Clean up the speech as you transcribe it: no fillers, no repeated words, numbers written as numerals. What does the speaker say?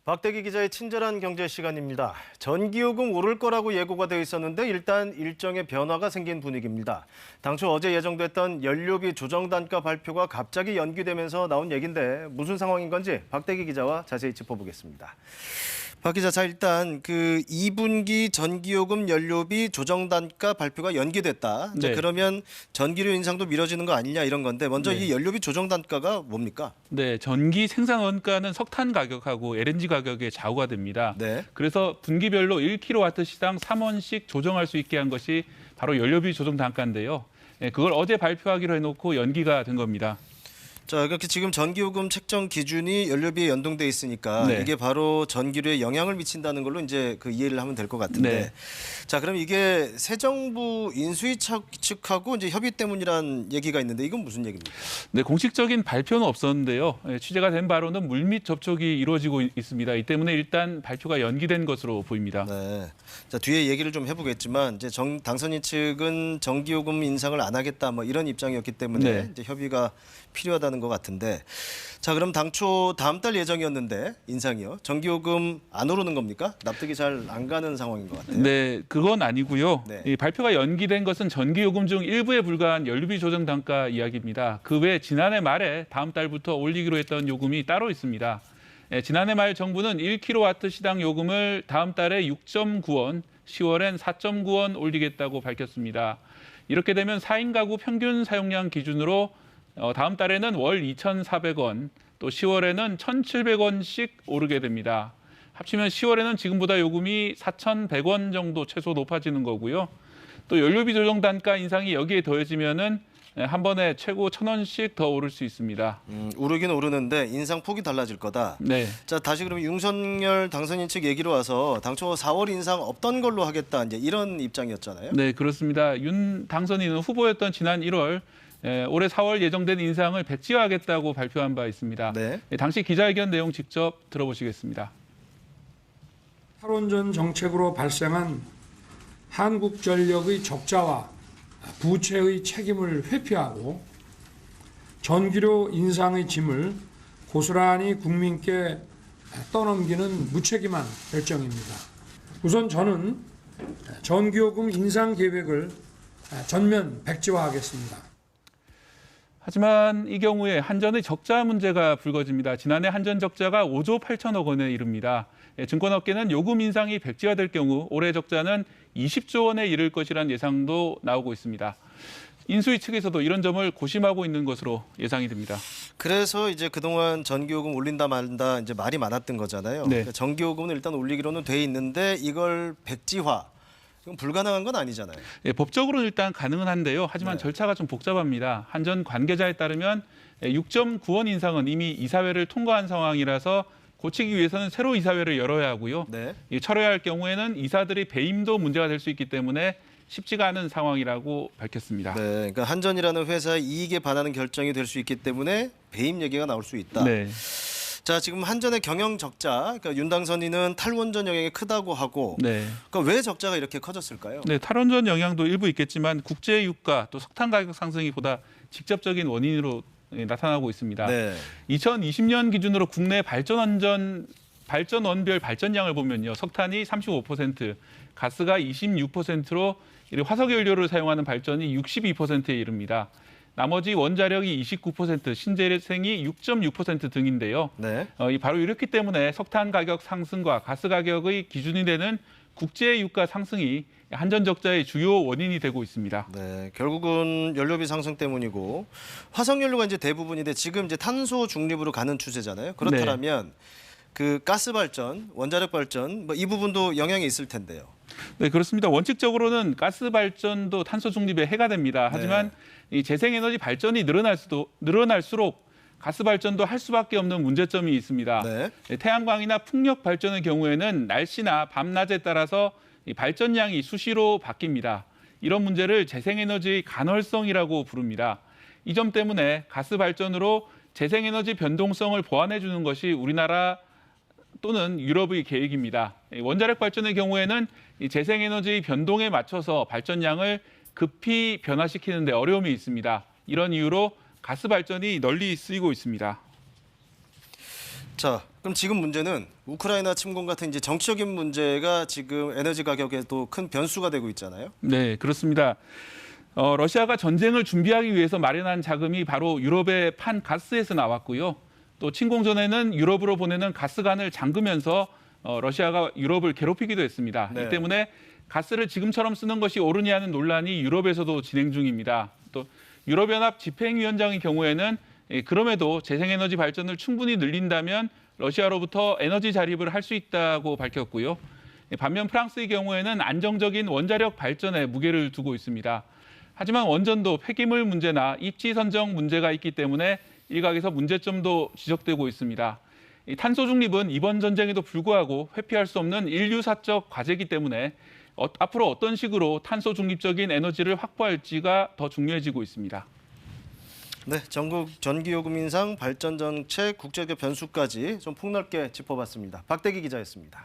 박대기 기자의 친절한 경제 시간입니다. 전기요금 오를 거라고 예고가 되어 있었는데 일단 일정의 변화가 생긴 분위기입니다. 당초 어제 예정됐던 연료비 조정 단가 발표가 갑자기 연기되면서 나온 얘기인데 무슨 상황인 건지 박대기 기자와 자세히 짚어보겠습니다. 박 기자, 자 일단 그 2분기 전기요금 연료비 조정 단가 발표가 연기됐다. 네. 그러면 전기료 인상도 미뤄지는 거 아니냐 이런 건데 먼저 이 연료비 조정 단가가 뭡니까? 네, 전기 생산 원가는 석탄 가격하고 LNG 가격에 좌우가 됩니다. 네. 그래서 분기별로 1kW시당 3원씩 조정할 수 있게 한 것이 바로 연료비 조정 단가인데요. 그걸 어제 발표하기로 해놓고 연기가 된 겁니다. 자, 그렇게 지금 전기요금 책정 기준이 연료비에 연동돼 있으니까 네. 이게 바로 전기료에 영향을 미친다는 걸로 이제 그 이해를 하면 될 것 같은데. 네. 자, 그럼 이게 새 정부 인수위 측하고 이제 협의 때문이란 얘기가 있는데 이건 무슨 얘기입니까? 네, 공식적인 발표는 없었는데요. 취재가 된 바로는 물밑 접촉이 이루어지고 있습니다. 이 때문에 일단 발표가 연기된 것으로 보입니다. 네. 자, 뒤에 얘기를 좀 해보겠지만 이제 당선인 측은 전기요금 인상을 안 하겠다 뭐 이런 입장이었기 때문에 네. 이제 협의가 필요하다는 것 같은데. 자, 그럼 당초 다음 달 예정이었는데 인상이요. 전기요금 안 오르는 겁니까? 납득이 잘 안 가는 상황인 것 같아요. 네, 그건 아니고요. 네. 이 발표가 연기된 것은 전기요금 중 일부에 불과한 연료비 조정 단가 이야기입니다. 그 외 지난해 말에 다음 달부터 올리기로 했던 요금이 따로 있습니다. 지난해 말 정부는 1kW 시당 요금을 다음 달에 6.9원, 10월엔 4.9원 올리겠다고 밝혔습니다. 이렇게 되면 4인 가구 평균 사용량 기준으로 다음 달에는 월 2,400원, 또 10월에는 1,700원씩 오르게 됩니다. 합치면 10월에는 지금보다 요금이 4,100원 정도 최소 높아지는 거고요. 또 연료비 조정 단가 인상이 여기에 더해지면은 한 번에 최고 1,000원씩 더 오를 수 있습니다. 오르긴 오르는데 인상 폭이 달라질 거다. 네. 자, 다시 그러면 윤석열 당선인 측 얘기로 와서 당초 4월 인상 없던 걸로 하겠다 이제 이런 입장이었잖아요. 네, 그렇습니다. 윤 당선인은 후보였던 지난 1월 올해 4월 예정된 인상을 백지화하겠다고 발표한 바 있습니다. 네. 당시 기자회견 내용 직접 들어보시겠습니다. 탈원전 정책으로 발생한 한국전력의 적자와 부채의 책임을 회피하고 전기료 인상의 짐을 고스란히 국민께 떠넘기는 무책임한 결정입니다. 우선 저는 전기요금 인상 계획을 전면 백지화하겠습니다. 하지만 이 경우에 한전의 적자 문제가 불거집니다. 지난해 한전 적자가 5조 8천억 원에 이릅니다. 증권업계는 요금 인상이 백지화될 경우 올해 적자는 20조 원에 이를 것이라는 예상도 나오고 있습니다. 인수위 측에서도 이런 점을 고심하고 있는 것으로 예상이 됩니다. 그래서 이제 그동안 전기요금 올린다 말다 이제 말이 많았던 거잖아요. 네. 그러니까 전기요금은 일단 올리기로는 돼 있는데 이걸 백지화 이건 불가능한 건 아니잖아요. 법적으로는 일단 가능은 한데요. 하지만 네. 절차가 좀 복잡합니다. 한전 관계자에 따르면 6.9원 인상은 이미 이사회를 통과한 상황이라서 고치기 위해서는 새로 이사회를 열어야 하고요. 네. 철회할 할 경우에는 이사들의 배임도 문제가 될 수 있기 때문에 쉽지가 않은 상황이라고 밝혔습니다. 네. 그러니까 한전이라는 회사의 이익에 반하는 결정이 될 수 있기 때문에 배임 얘기가 나올 수 있다. 네. 자, 지금 한전의 경영 적자, 그러니까 윤 당선인은 탈원전 영향이 크다고 하고, 네. 그러니까 왜 적자가 이렇게 커졌을까요? 네, 탈원전 영향도 일부 있겠지만 국제 유가 또 석탄 가격 상승이 보다 직접적인 원인으로 나타나고 있습니다. 네. 2020년 기준으로 국내 발전원별 발전량을 보면요. 석탄이 35%, 가스가 26%로 화석 연료를 사용하는 발전이 62%에 이릅니다. 나머지 원자력이 29%, 신재생이 6.6% 등인데요. 네. 바로 이렇기 때문에 석탄 가격 상승과 가스 가격의 기준이 되는 국제 유가 상승이 한전 적자의 주요 원인이 되고 있습니다. 네, 결국은 연료비 상승 때문이고 화석 연료가 이제 대부분인데 지금 이제 탄소 중립으로 가는 추세잖아요. 그렇다면 그 가스 발전, 원자력 발전 뭐 이 부분도 영향이 있을 텐데요. 네, 그렇습니다. 원칙적으로는 가스 발전도 탄소 중립에 해가 됩니다. 하지만 이 재생에너지 발전이 늘어날수록 가스 발전도 할 수밖에 없는 문제점이 있습니다. 네. 태양광이나 풍력 발전의 경우에는 날씨나 밤낮에 따라서 이 발전량이 수시로 바뀝니다. 이런 문제를 재생에너지의 간헐성이라고 부릅니다. 이 점 때문에 가스 발전으로 재생에너지 변동성을 보완해 주는 것이 우리나라 또는 유럽의 계획입니다. 원자력 발전의 경우에는 이 재생에너지 변동에 맞춰서 발전량을 급히 변화시키는 데 어려움이 있습니다. 이런 이유로 가스 발전이 널리 쓰이고 있습니다. 자, 그럼 지금 문제는 우크라이나 침공 같은 이제 정치적인 문제가 지금 에너지 가격에도 큰 변수가 되고 있잖아요. 네, 그렇습니다. 러시아가 전쟁을 준비하기 위해서 마련한 자금이 바로 유럽의 판 가스에서 나왔고요. 또 침공 전에는 유럽으로 보내는 가스관을 잠그면서 러시아가 유럽을 괴롭히기도 했습니다. 네. 이 때문에 가스를 지금처럼 쓰는 것이 옳으냐 하는 논란이 유럽에서도 진행 중입니다. 또 유럽연합 집행위원장의 경우에는 그럼에도 재생에너지 발전을 충분히 늘린다면 러시아로부터 에너지 자립을 할 수 있다고 밝혔고요. 반면 프랑스의 경우에는 안정적인 원자력 발전에 무게를 두고 있습니다. 하지만 원전도 폐기물 문제나 입지 선정 문제가 있기 때문에 일각에서 문제점도 지적되고 있습니다. 탄소 중립은 이번 전쟁에도 불구하고 회피할 수 없는 인류사적 과제이기 때문에 앞으로 어떤 식으로 탄소 중립적인 에너지를 확보할지가 더 중요해지고 있습니다. 네, 전국 전기요금 인상, 발전 정책, 국제적 변수까지 좀 폭넓게 짚어봤습니다. 박대기 기자였습니다.